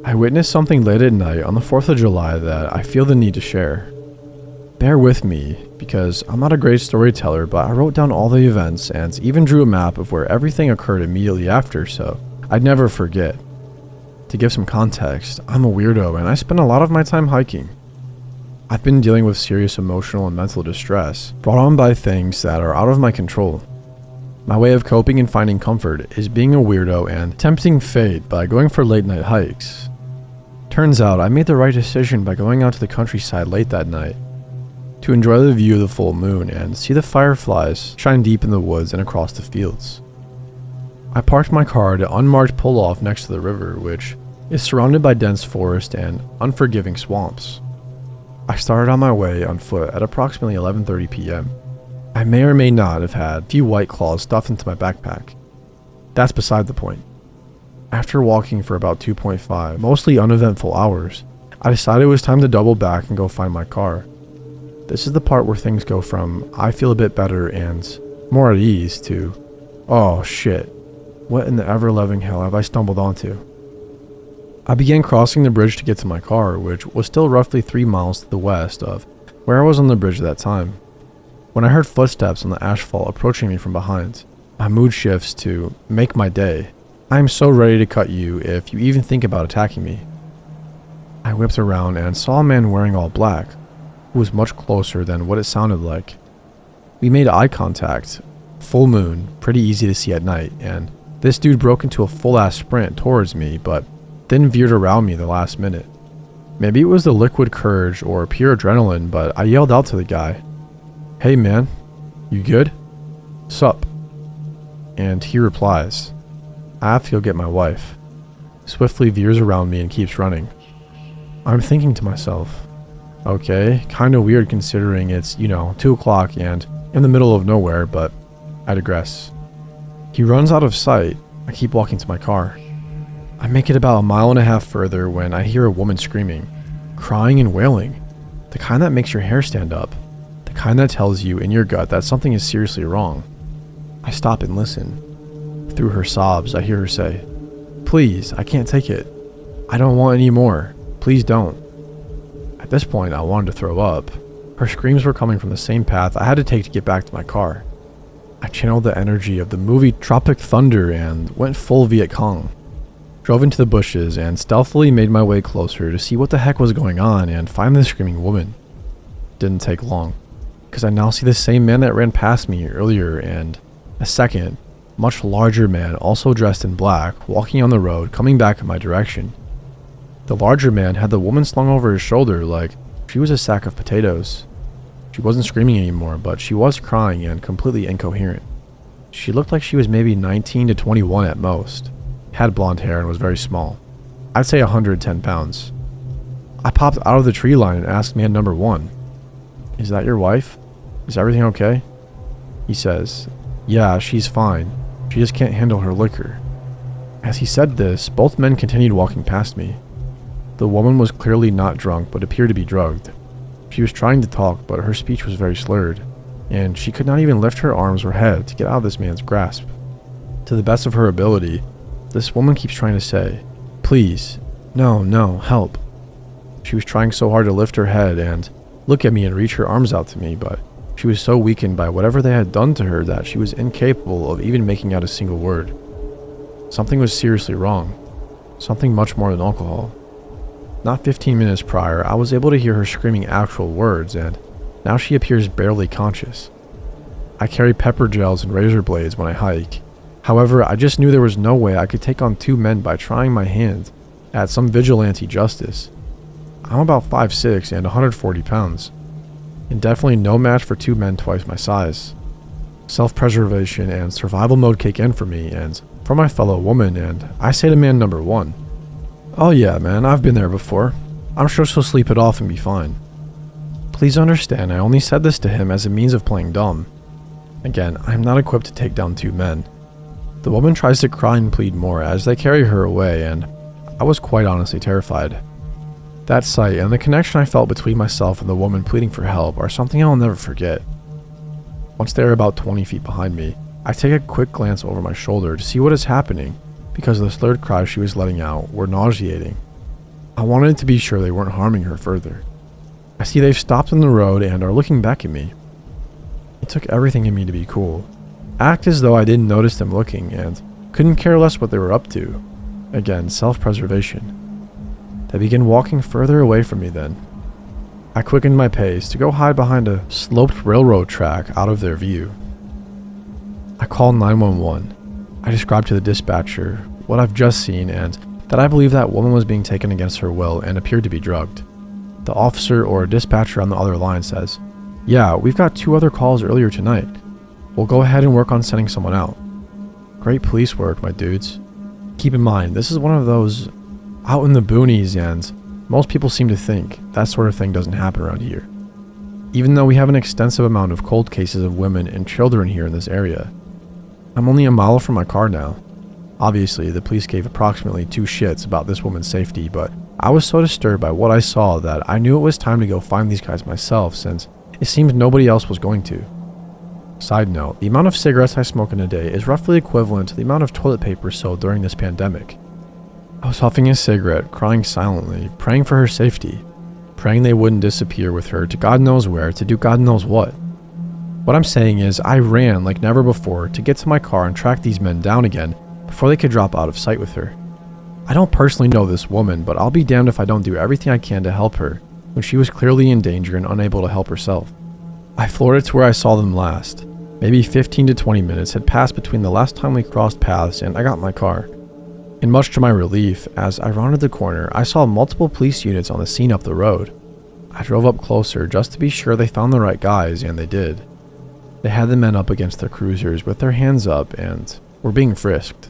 I witnessed something late at night on the 4th of July that I feel the need to share. Bear with me, because I'm not a great storyteller, but I wrote down all the events and even drew a map of where everything occurred immediately after, so I'd never forget. To give some context, I'm a weirdo and I spend a lot of my time hiking. I've been dealing with serious emotional and mental distress, brought on by things that are out of my control. My way of coping and finding comfort is being a weirdo and tempting fate by going for late night hikes. Turns out I made the right decision by going out to the countryside late that night to enjoy the view of the full moon and see the fireflies shine deep in the woods and across the fields. I parked my car at an unmarked pull-off next to the river, which is surrounded by dense forest and unforgiving swamps. I started on my way on foot at approximately 11:30 p.m. I may or may not have had a few White Claws stuffed into my backpack. That's beside the point. After walking for about 2.5, mostly uneventful hours, I decided it was time to double back and go find my car. This is the part where things go from I feel a bit better and more at ease to, oh shit, what in the ever-loving hell have I stumbled onto? I began crossing the bridge to get to my car, which was still roughly 3 miles to the west of where I was on the bridge at that time, when I heard footsteps on the asphalt approaching me from behind. My mood shifts to make my day. I am so ready to cut you if you even think about attacking me. I whipped around and saw a man wearing all black, who was much closer than what it sounded like. We made eye contact. Full moon, pretty easy to see at night, and this dude broke into a full-ass sprint towards me, but then veered around me the last minute. Maybe it was the liquid courage or pure adrenaline, but I yelled out to the guy, "Hey man, you good? Sup?" And he replies, "I have to go get my wife." Swiftly veers around me and keeps running. I'm thinking to myself, okay, kinda weird considering it's, 2 o'clock and in the middle of nowhere, but I digress. He runs out of sight. I keep walking to my car. I make it about 1.5 miles further when I hear a woman screaming, crying and wailing, the kind that makes your hair stand up, the kind that tells you in your gut that something is seriously wrong. I stop and listen. Through her sobs, I hear her say, "Please, I can't take it. I don't want any more. Please don't." At this point, I wanted to throw up. Her screams were coming from the same path I had to take to get back to my car. I channeled the energy of the movie Tropic Thunder and went full Viet Cong. Drove into the bushes and stealthily made my way closer to see what the heck was going on and find the screaming woman. Didn't take long, because I now see the same man that ran past me earlier and a second, much larger man also dressed in black walking on the road coming back in my direction. The larger man had the woman slung over his shoulder like she was a sack of potatoes. She wasn't screaming anymore, but she was crying and completely incoherent. She looked like she was maybe 19 to 21 at most, had blonde hair and was very small. I'd say 110 pounds. I popped out of the tree line and asked man number 1, "Is that your wife? Is everything okay?" He says, "Yeah, she's fine. She just can't handle her liquor." As he said this, both men continued walking past me. The woman was clearly not drunk but appeared to be drugged. She was trying to talk, but her speech was very slurred, and she could not even lift her arms or head to get out of this man's grasp. To the best of her ability, this woman keeps trying to say, "Please, no, help." She was trying so hard to lift her head and look at me and reach her arms out to me, but she was so weakened by whatever they had done to her that she was incapable of even making out a single word. Something was seriously wrong. Something much more than alcohol. Not 15 minutes prior, I was able to hear her screaming actual words, and now she appears barely conscious. I carry pepper gels and razor blades when I hike. However, I just knew there was no way I could take on 2 men by trying my hand at some vigilante justice. I'm about 5'6" and 140 pounds, and definitely no match for 2 men twice my size. Self-preservation and survival mode kick in for me and for my fellow woman, and I say to man number 1, "Oh yeah, man, I've been there before. I'm sure she'll sleep it off and be fine." Please understand, I only said this to him as a means of playing dumb. Again, I'm not equipped to take down 2 men. The woman tries to cry and plead more as they carry her away, and I was quite honestly terrified. That sight and the connection I felt between myself and the woman pleading for help are something I'll never forget. Once they are about 20 feet behind me, I take a quick glance over my shoulder to see what is happening, because the slurred cries she was letting out were nauseating. I wanted to be sure they weren't harming her further. I see they've stopped in the road and are looking back at me. It took everything in me to be cool. Act as though I didn't notice them looking and couldn't care less what they were up to. Again, self-preservation. They began walking further away from me then. I quickened my pace to go hide behind a sloped railroad track out of their view. I called 911. I described to the dispatcher what I've just seen and that I believe that woman was being taken against her will and appeared to be drugged. The officer or dispatcher on the other line says, "Yeah, we've got 2 other calls earlier tonight. We'll go ahead and work on sending someone out." Great police work, my dudes. Keep in mind, this is one of those out in the boonies, and most people seem to think that sort of thing doesn't happen around here. Even though we have an extensive amount of cold cases of women and children here in this area. I'm only a mile from my car now. Obviously, the police gave approximately 2 shits about this woman's safety, but I was so disturbed by what I saw that I knew it was time to go find these guys myself, since it seemed nobody else was going to. Side note, the amount of cigarettes I smoke in a day is roughly equivalent to the amount of toilet paper sold during this pandemic. I was huffing a cigarette, crying silently, praying for her safety, praying they wouldn't disappear with her to God knows where to do God knows what. What I'm saying is, I ran like never before to get to my car and track these men down again before they could drop out of sight with her. I don't personally know this woman, but I'll be damned if I don't do everything I can to help her when she was clearly in danger and unable to help herself. I floored it to where I saw them last. Maybe 15 to 20 minutes had passed between the last time we crossed paths and I got in my car. And much to my relief, as I rounded the corner, I saw multiple police units on the scene up the road. I drove up closer just to be sure they found the right guys, and they did. They had the men up against their cruisers with their hands up and were being frisked.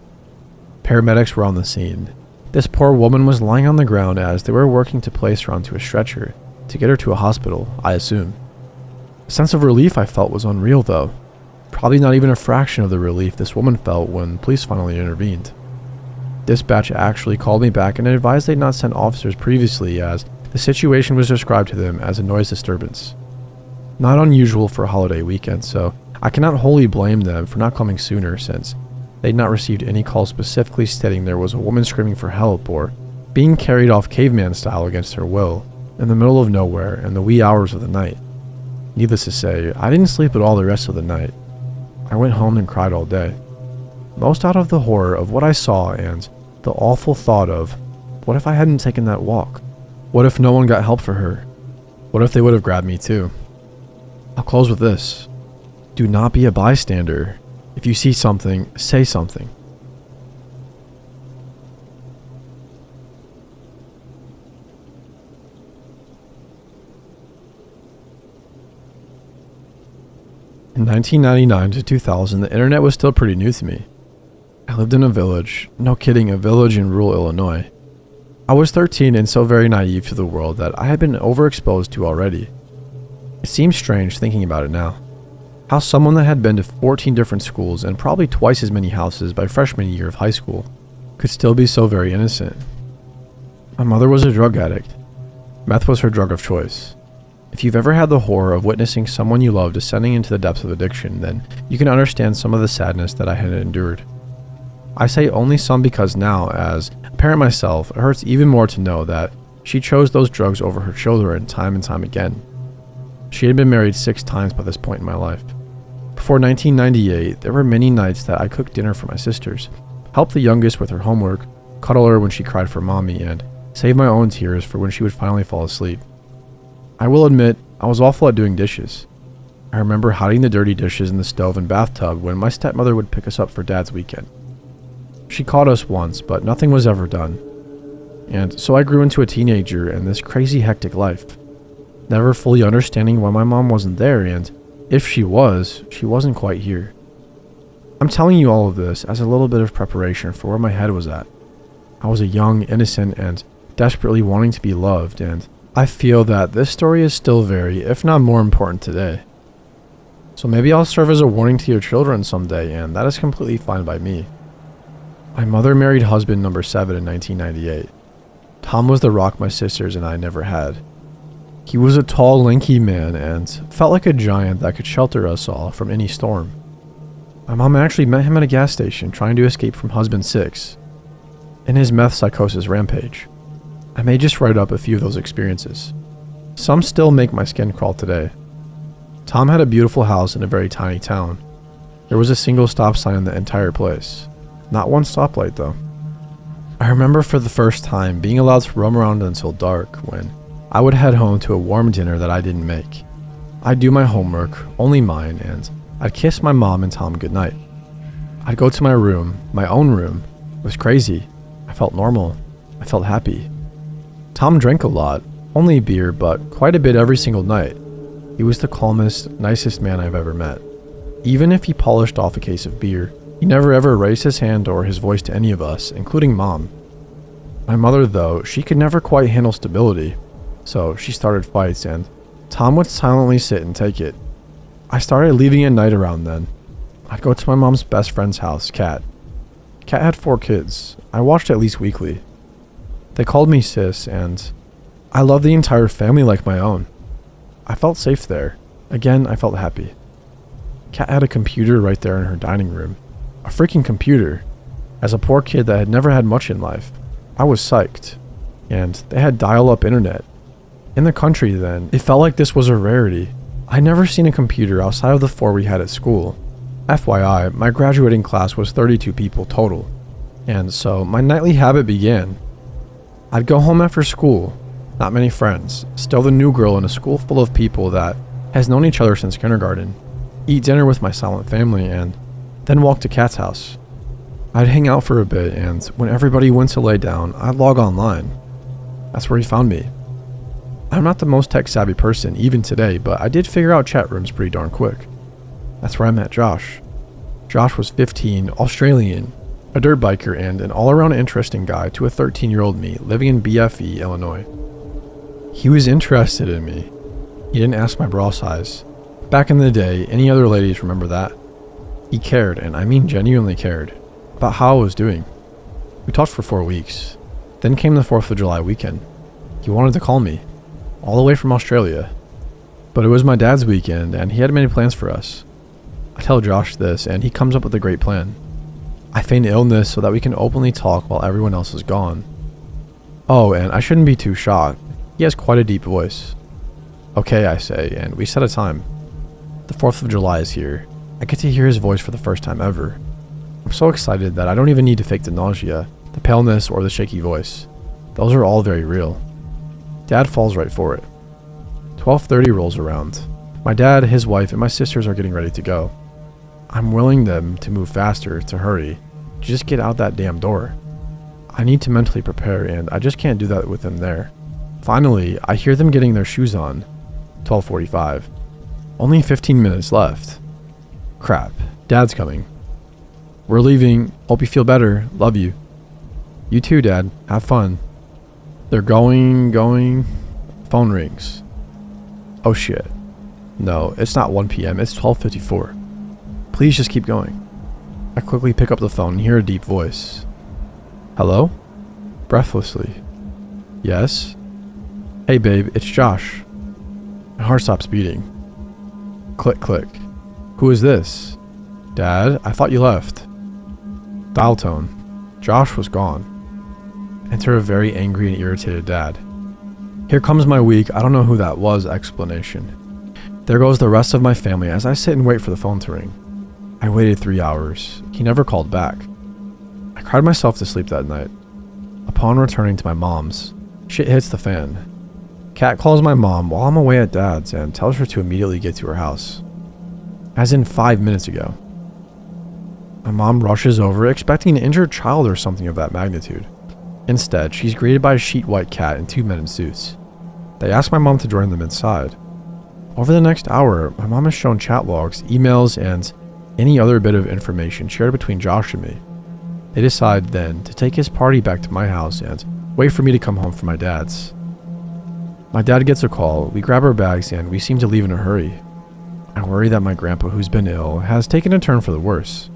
Paramedics were on the scene. This poor woman was lying on the ground as they were working to place her onto a stretcher to get her to a hospital, I assume. The sense of relief I felt was unreal though. Probably not even a fraction of the relief this woman felt when police finally intervened. Dispatch actually called me back and advised they'd not sent officers previously as the situation was described to them as a noise disturbance. Not unusual for a holiday weekend, so I cannot wholly blame them for not coming sooner since they'd not received any call specifically stating there was a woman screaming for help or being carried off caveman style against her will in the middle of nowhere in the wee hours of the night. Needless to say, I didn't sleep at all the rest of the night. I went home and cried all day. Most out of the horror of what I saw and the awful thought of, what if I hadn't taken that walk? What if no one got help for her? What if they would have grabbed me too? I'll close with this. Do not be a bystander. If you see something, say something. In 1999 to 2000, the internet was still pretty new to me. I lived in a village, no kidding, a village in rural Illinois. I was 13 and so very naive to the world that I had been overexposed to already. It seems strange thinking about it now. How someone that had been to 14 different schools and probably twice as many houses by freshman year of high school could still be so very innocent. My mother was a drug addict. Meth was her drug of choice. If you've ever had the horror of witnessing someone you love descending into the depths of addiction, then you can understand some of the sadness that I had endured. I say only some because now, as a parent myself, it hurts even more to know that she chose those drugs over her children time and time again. She had been married 6 times by this point in my life. Before 1998, there were many nights that I cooked dinner for my sisters, helped the youngest with her homework, cuddle her when she cried for mommy, and save my own tears for when she would finally fall asleep. I will admit, I was awful at doing dishes. I remember hiding the dirty dishes in the stove and bathtub when my stepmother would pick us up for Dad's weekend. She caught us once, but nothing was ever done. And so I grew into a teenager in this crazy hectic life, never fully understanding why my mom wasn't there, and if she wasn't quite here. I'm telling you all of this as a little bit of preparation for where my head was at. I was a young, innocent, and desperately wanting to be loved, and I feel that this story is still very, if not more important today. So maybe I'll serve as a warning to your children someday, and that is completely fine by me. My mother married husband number 7 in 1998. Tom was the rock my sisters and I never had. He was a tall, lanky man and felt like a giant that could shelter us all from any storm. My mom actually met him at a gas station trying to escape from husband 6 in his meth psychosis rampage. I may just write up a few of those experiences. Some still make my skin crawl today. Tom had a beautiful house in a very tiny town. There was a single stop sign in the entire place. Not one stoplight though. I remember for the first time being allowed to roam around until dark when I would head home to a warm dinner that I didn't make. I'd do my homework, only mine, and I'd kiss my mom and Tom goodnight. I'd go to my room, my own room. It was crazy. I felt normal. I felt happy. Tom drank a lot, only beer, but quite a bit every single night. He was the calmest, nicest man I've ever met. Even if he polished off a case of beer, he never ever raised his hand or his voice to any of us, including Mom. My mother, though, she could never quite handle stability, so she started fights, and Tom would silently sit and take it. I started leaving at night around then. I'd go to my mom's best friend's house, Kat. Kat had 4 kids. I watched at least weekly. They called me sis, and I loved the entire family like my own. I felt safe there. Again, I felt happy. Kat had a computer right there in her dining room. A freaking computer. As a poor kid that had never had much in life, I was psyched. And they had dial-up internet. In the country then, it felt like this was a rarity. I'd never seen a computer outside of the 4 we had at school. FYI, my graduating class was 32 people total. And so my nightly habit began. I'd go home after school. Not many friends. Still the new girl in a school full of people that has known each other since kindergarten. Eat dinner with my silent family and then walk to Kat's house. I'd hang out for a bit, and when everybody went to lay down, I'd log online. That's where he found me. I'm not the most tech savvy person even today, but I did figure out chat rooms pretty darn quick. That's where I met Josh. Josh was 15, Australian, a dirt biker, and an all-around interesting guy to a 13-year-old me living in BFE, Illinois. He was interested in me. He didn't ask my bra size. Back in the day, any other ladies remember that? He cared, and I mean genuinely cared, about how I was doing. We talked for 4 weeks. Then came the 4th of July weekend. He wanted to call me, all the way from Australia. But it was my dad's weekend, and he had many plans for us. I tell Josh this, and he comes up with a great plan. I feign illness so that we can openly talk while everyone else is gone. Oh, and I shouldn't be too shocked. He has quite a deep voice. Okay, I say, and we set a time. The 4th of July is here. I get to hear his voice for the first time ever. I'm so excited that I don't even need to fake the nausea, the paleness, or the shaky voice. Those are all very real. Dad falls right for it. 12:30 rolls around. My dad, his wife, and my sisters are getting ready to go. I'm willing them to move faster, to hurry, to just get out that damn door. I need to mentally prepare, and I just can't do that with them there. Finally, I hear them getting their shoes on. 12:45. Only 15 minutes left. Crap, Dad's coming. We're leaving. Hope you feel better. Love you. You too, Dad. Have fun. They're going. Phone rings. Oh shit. No, it's not 1 p.m. It's 12:54. Please just keep going. I quickly pick up the phone and hear a deep voice. Hello? Breathlessly. Yes? Hey babe, it's Josh. My heart stops beating. Click, click. Who is this? Dad, I thought you left. Dial tone. Josh was gone. Enter a very angry and irritated dad. Here comes my weak, I don't know who that was explanation. There goes the rest of my family as I sit and wait for the phone to ring. I waited 3 hours. He never called back. I cried myself to sleep that night. Upon returning to my mom's, shit hits the fan. Kat calls my mom while I'm away at Dad's and tells her to immediately get to her house. As in 5 minutes ago. My mom rushes over expecting an injured child or something of that magnitude. Instead, she's greeted by a sheet white cat and 2 men in suits. They ask my mom to join them inside. Over the next hour, my mom has shown chat logs, emails, and any other bit of information shared between Josh and me. They decide then to take his party back to my house and wait for me to come home from my dad's. My dad gets a call, we grab our bags, and we seem to leave in a hurry. I worry that my grandpa, who's been ill, has taken a turn for the worse.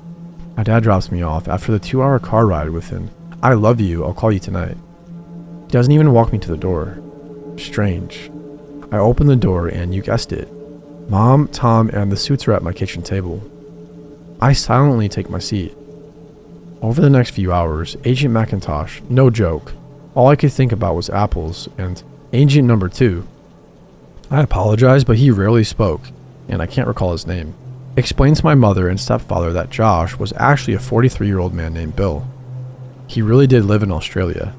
My dad drops me off after the 2-hour car ride with him. I love you, I'll call you tonight. He doesn't even walk me to the door. Strange. I open the door and you guessed it. Mom, Tom, and the suits are at my kitchen table. I silently take my seat. Over the next few hours, Agent McIntosh, no joke, All I could think about was apples and agent number 2. I apologize, but he rarely spoke, and I can't recall his name. Explained to my mother and stepfather that Josh was actually a 43-year-old man named Bill. He really did live in Australia.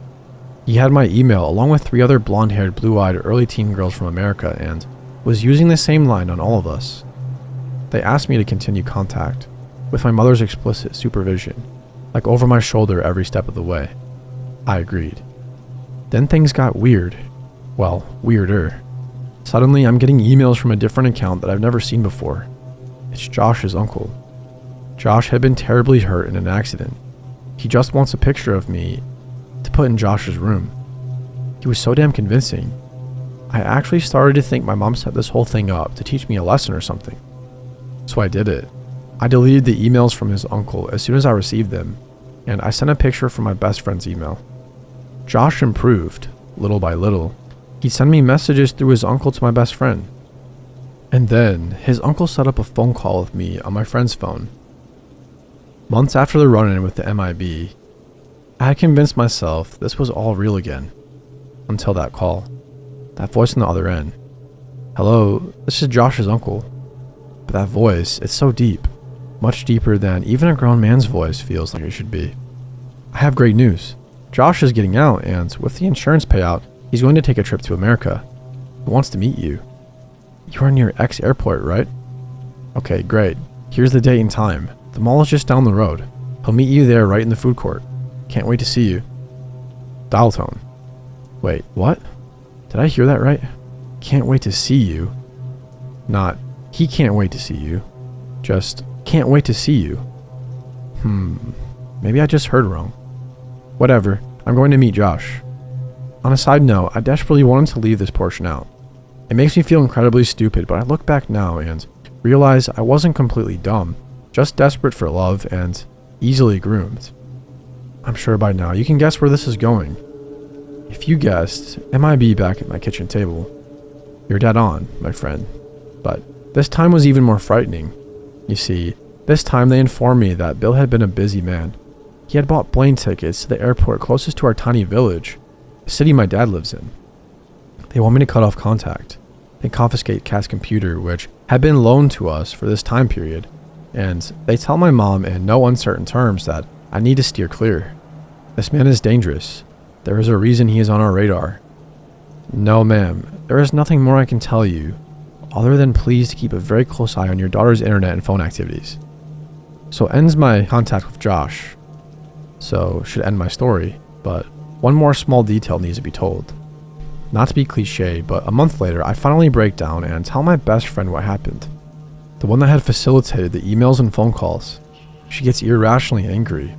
He had my email along with 3 other blonde-haired, blue-eyed, early teen girls from America and was using the same line on all of us. They asked me to continue contact, with my mother's explicit supervision, like over my shoulder every step of the way. I agreed. Then things got weird. Well, weirder. Suddenly, I'm getting emails from a different account that I've never seen before. It's Josh's uncle. Josh had been terribly hurt in an accident. He just wants a picture of me to put in Josh's room. He was so damn convincing. I actually started to think my mom set this whole thing up to teach me a lesson or something. So I did it. I deleted the emails from his uncle as soon as I received them, and I sent a picture from my best friend's email. Josh improved, little by little. He'd send me messages through his uncle to my best friend. And then, his uncle set up a phone call with me on my friend's phone. Months after the run-in with the MIB, I had convinced myself this was all real again. Until that call. That voice on the other end. Hello, this is Josh's uncle. But that voice, it's so deep. Much deeper than even a grown man's voice feels like it should be. I have great news. Josh is getting out, and with the insurance payout, he's going to take a trip to America. He wants to meet you. You are near X airport, right? Okay, great. Here's the date and time. The mall is just down the road. He'll meet you there right in the food court. Can't wait to see you. Dial tone. Wait, what? Did I hear that right? Can't wait to see you. Not, he can't wait to see you. Just, can't wait to see you. Maybe I just heard wrong. Whatever, I'm going to meet Josh. On a side note, I desperately wanted to leave this portion out. It makes me feel incredibly stupid, but I look back now and realize I wasn't completely dumb, just desperate for love and easily groomed. I'm sure by now you can guess where this is going. If you guessed MIB back at my kitchen table, you're dead on, my friend. But this time was even more frightening. You see, this time they informed me that Bill had been a busy man. He had bought plane tickets to the airport closest to our tiny village, the city my dad lives in. They want me to cut off contact, then confiscate Kat's computer, which had been loaned to us for this time period, and they tell my mom in no uncertain terms that I need to steer clear. This man is dangerous. There is a reason he is on our radar. No, ma'am, there is nothing more I can tell you, other than please to keep a very close eye on your daughter's internet and phone activities. So ends my contact with Josh. So should end my story, but one more small detail needs to be told. Not to be cliche, but a month later I finally break down and tell my best friend what happened. The one that had facilitated the emails and phone calls. She gets irrationally angry.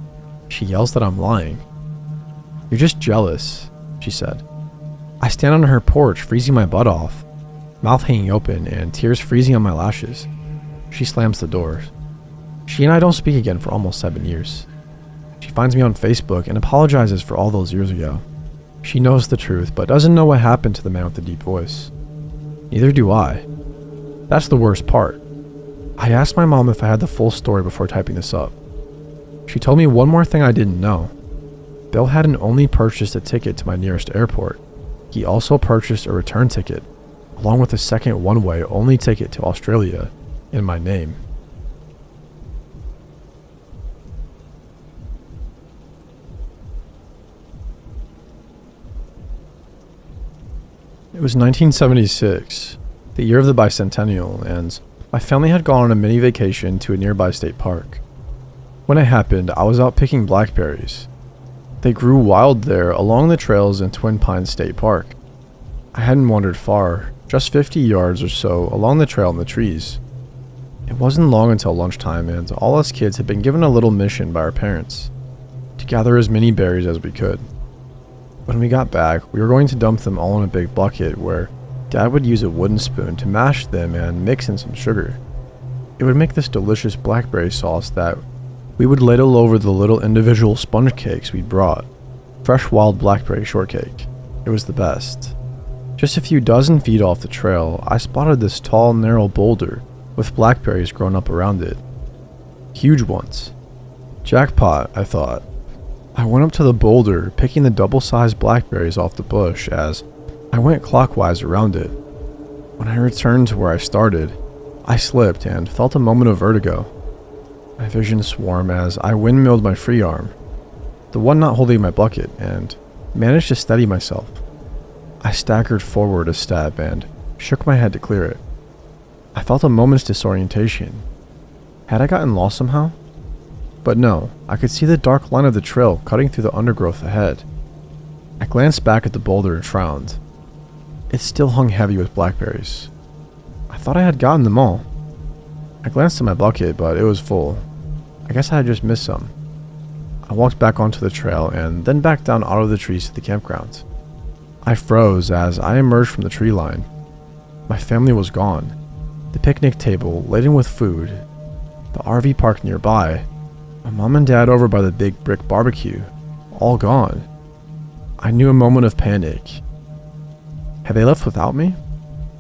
She yells that I'm lying. You're just jealous, she said. I stand on her porch, freezing my butt off, mouth hanging open and tears freezing on my lashes. She slams the door. She and I don't speak again for almost 7 years. She finds me on Facebook and apologizes for all those years ago. She knows the truth, but doesn't know what happened to the man with the deep voice. Neither do I. That's the worst part. I asked my mom if I had the full story before typing this up. She told me one more thing I didn't know. Bill hadn't only purchased a ticket to my nearest airport, he also purchased a return ticket, along with a second one-way only ticket to Australia, in my name. It was 1976, the year of the bicentennial, and my family had gone on a mini vacation to a nearby state park. When it happened, I was out picking blackberries. They grew wild there along the trails in Twin Pines State Park. I hadn't wandered far, just 50 yards or so along the trail in the trees. It wasn't long until lunchtime, and all us kids had been given a little mission by our parents to gather as many berries as we could. When we got back, we were going to dump them all in a big bucket where Dad would use a wooden spoon to mash them and mix in some sugar. It would make this delicious blackberry sauce that we would ladle over the little individual sponge cakes we'd brought. Fresh wild blackberry shortcake. It was the best. Just a few dozen feet off the trail, I spotted this tall, narrow boulder with blackberries grown up around it. Huge ones. Jackpot, I thought. I went up to the boulder, picking the double-sized blackberries off the bush as I went clockwise around it. When I returned to where I started, I slipped and felt a moment of vertigo. My vision swarmed as I windmilled my free arm, the one not holding my bucket, and managed to steady myself. I staggered forward a step and shook my head to clear it. I felt a moment's disorientation. Had I gotten lost somehow? But no, I could see the dark line of the trail cutting through the undergrowth ahead. I glanced back at the boulder and frowned. It still hung heavy with blackberries. I thought I had gotten them all. I glanced at my bucket, but it was full. I guess I had just missed some. I walked back onto the trail and then back down out of the trees to the campground. I froze as I emerged from the tree line. My family was gone. The picnic table laden with food, the RV park nearby, my mom and dad over by the big brick barbecue, all gone. I knew a moment of panic. Had they left without me?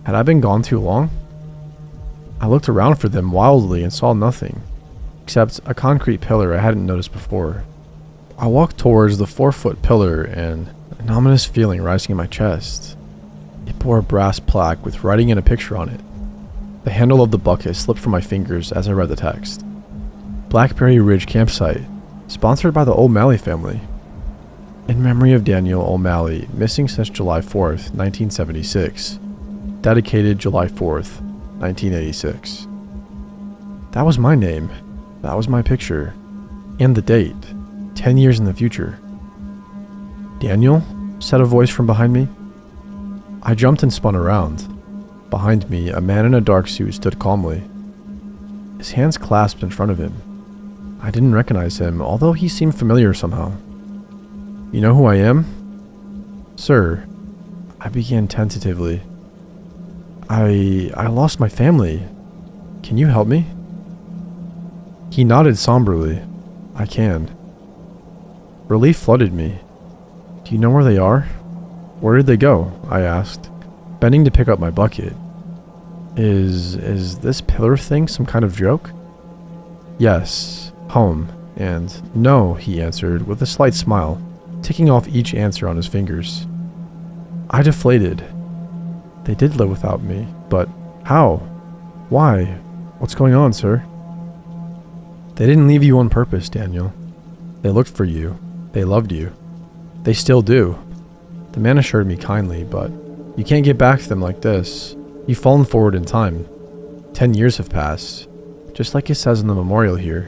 Had I been gone too long? I looked around for them wildly and saw nothing, except a concrete pillar I hadn't noticed before. I walked towards the 4-foot pillar and an ominous feeling rising in my chest. It bore a brass plaque with writing and a picture on it. The handle of the bucket slipped from my fingers as I read the text. Blackberry Ridge Campsite, sponsored by the O'Malley family. In memory of Daniel O'Malley, missing since July 4th, 1976. Dedicated July 4th, 1986. That was my name. That was my picture. And the date. 10 years in the future. Daniel? Said a voice from behind me. I jumped and spun around. Behind me, a man in a dark suit stood calmly. His hands clasped in front of him. I didn't recognize him, although he seemed familiar somehow. You know who I am? Sir, I began tentatively. I lost my family. Can you help me? He nodded somberly. I can. Relief flooded me. Do you know where they are? Where did they go? I asked, bending to pick up my bucket. Is this pillar thing some kind of joke? Yes, home, and no, he answered with a slight smile, ticking off each answer on his fingers. I deflated. They did live without me, but how? Why? What's going on, sir? They didn't leave you on purpose, Daniel. They looked for you. They loved you. They still do. The man assured me kindly, but you can't get back to them like this. You've fallen forward in time. 10 years have passed, just like it says in the memorial here.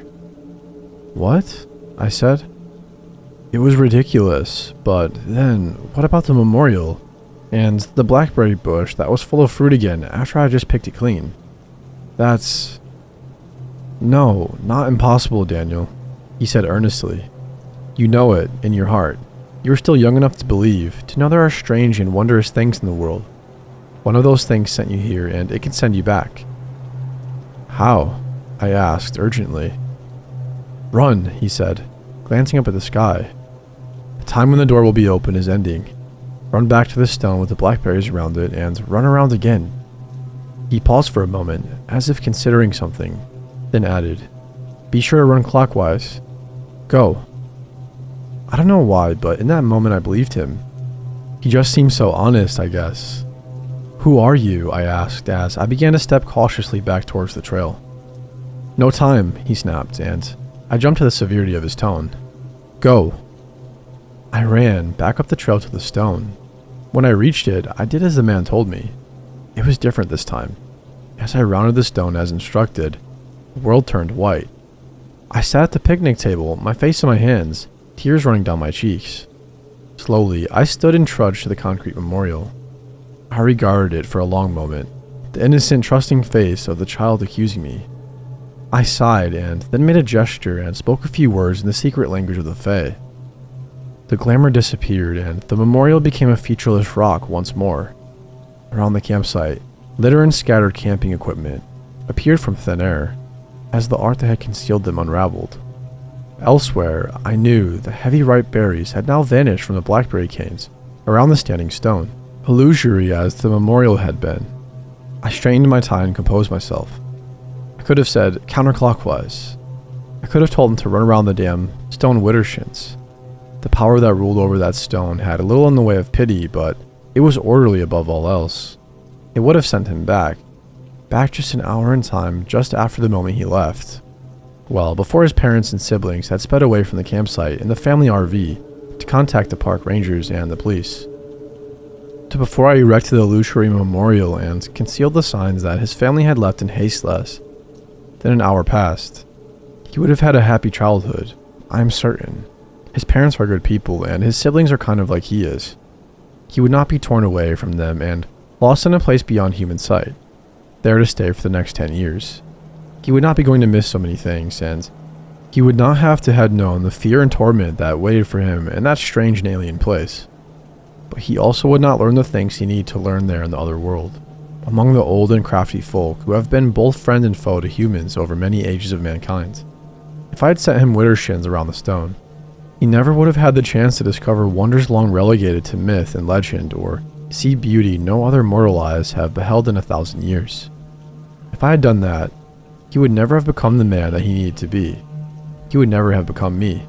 What? I said. It was ridiculous, but then, what about the memorial? And the blackberry bush that was full of fruit again after I just picked it clean? That's... No, not impossible, Daniel, he said earnestly. You know it, in your heart. You're still young enough to believe, to know there are strange and wondrous things in the world. One of those things sent you here, and it can send you back. How? I asked urgently. Run, he said, glancing up at the sky. The time when the door will be open is ending. Run back to the stone with the blackberries around it, and run around again. He paused for a moment, as if considering something, then added, Be sure to run clockwise. Go. I don't know why, but in that moment I believed him. He just seemed so honest, I guess. Who are you? I asked as I began to step cautiously back towards the trail. No time, he snapped, and I jumped to the severity of his tone. Go. I ran back up the trail to the stone. When I reached it, I did as the man told me. It was different this time. As I rounded the stone as instructed, the world turned white. I sat at the picnic table, my face in my hands, tears running down my cheeks. Slowly, I stood and trudged to the concrete memorial. I regarded it for a long moment, the innocent, trusting face of the child accusing me. I sighed and then made a gesture and spoke a few words in the secret language of the Fae. The glamour disappeared and the memorial became a featureless rock once more. Around the campsite, litter and scattered camping equipment appeared from thin air, as the art that had concealed them unraveled. Elsewhere, I knew the heavy ripe berries had now vanished from the blackberry canes around the standing stone, illusory as the memorial had been. I strained my tie and composed myself. I could have said counterclockwise. I could have told him to run around the damn stone widdershins. The power that ruled over that stone had little in the way of pity, but it was orderly above all else. It would have sent him back just an hour in time, just after the moment he left. Well, before his parents and siblings had sped away from the campsite in the family RV to contact the park rangers and the police. To before I erected the illusory memorial and concealed the signs that his family had left in haste less than an hour passed. He would have had a happy childhood, I'm certain. His parents are good people, and his siblings are kind of like he is. He would not be torn away from them and lost in a place beyond human sight, there to stay for the next 10 years. He would not be going to miss so many things, and he would not have to have known the fear and torment that waited for him in that strange and alien place. But he also would not learn the things he needed to learn there in the other world, among the old and crafty folk who have been both friend and foe to humans over many ages of mankind. If I had sent him widdershins around the stone, he never would have had the chance to discover wonders long relegated to myth and legend, or see beauty no other mortal eyes have beheld in 1,000 years. If I had done that, he would never have become the man that he needed to be. He would never have become me.